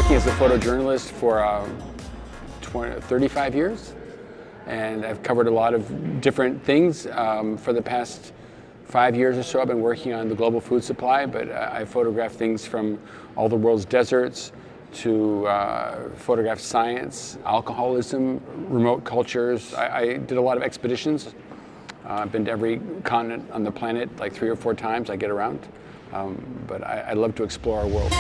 working as a photojournalist for 35 years, and I've covered a lot of different things. For the past 5 years or so, I've been working on the global food supply, but I photograph things from all the world's deserts to photograph science, alcoholism, remote cultures. I did a lot of expeditions. I've been to every continent on the planet like 3 or 4 times. I get around, but I love to explore our world.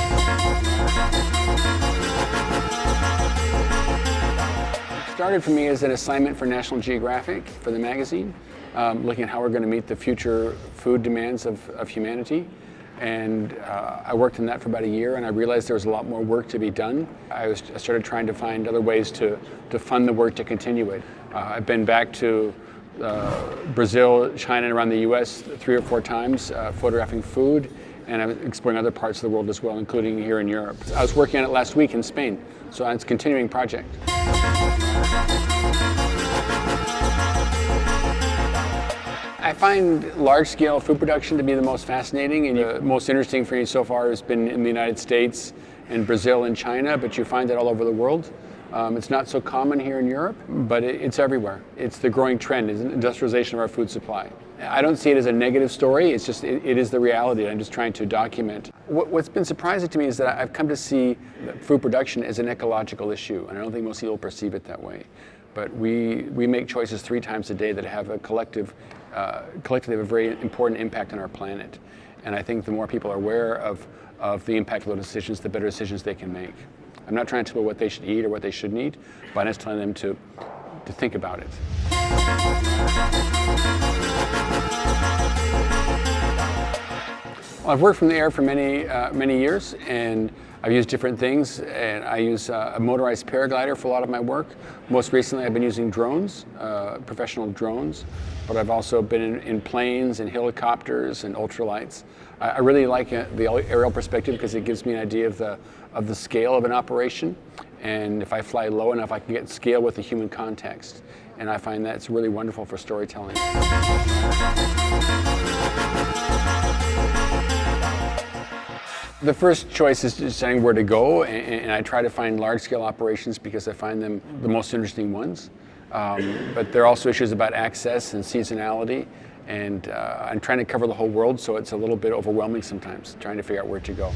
It started for me as an assignment for National Geographic for the magazine, looking at how we're going to meet the future food demands of humanity. And I worked on that for about a year, and I realized there was a lot more work to be done. I started trying to find other ways to fund the work to continue it. I've been back to Brazil, China, and around the US 3 or 4 times, photographing food, and I'm exploring other parts of the world as well, including here in Europe. I was working on it last week in Spain, so it's a continuing project. I find large-scale food production to be the most fascinating, and the most interesting for me so far has been in the United States and Brazil and China, but you find it all over the world. It's not so common here in Europe, but it's everywhere. It's the growing trend, is industrialization of our food supply. I don't see it as a negative story, it's just, it is the reality. I'm just trying to document. What's been surprising to me is that I've come to see food production as an ecological issue, and I don't think most people perceive it that way. But we make choices 3 times a day that have a collectively have a very important impact on our planet. And I think the more people are aware of the impact of those decisions, the better decisions they can make. I'm not trying to tell them what they should eat or what they shouldn't eat, but I'm just telling them to think about it. Well, I've worked from the air for many years, and I've used different things, and I use a motorized paraglider for a lot of my work. Most recently I've been using drones, professional drones, but I've also been in planes and helicopters and ultralights. I really like the aerial perspective because it gives me an idea of the scale of an operation, and if I fly low enough I can get scale with the human context, and I find that's really wonderful for storytelling. The first choice is deciding where to go, and I try to find large-scale operations because I find them the most interesting ones. But there are also issues about access and seasonality, and I'm trying to cover the whole world, so it's a little bit overwhelming sometimes, trying to figure out where to go.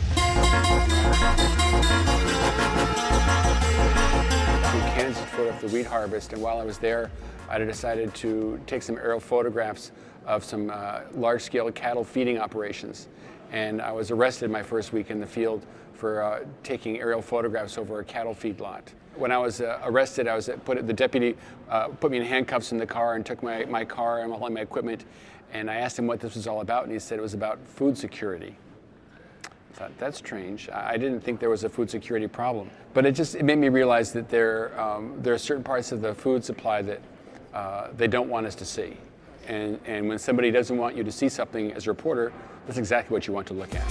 In Kansas to photograph the wheat harvest, and while I was there, I decided to take some aerial photographs of some large-scale cattle feeding operations. And I was arrested my first week in the field for taking aerial photographs over a cattle feed lot. When I was arrested, the deputy put me in handcuffs in the car and took my car and all my equipment, and I asked him what this was all about, and he said it was about food security. I thought, that's strange. I didn't think there was a food security problem. But it made me realize that there are certain parts of the food supply that they don't want us to see. And when somebody doesn't want you to see something as a reporter, that's exactly what you want to look at.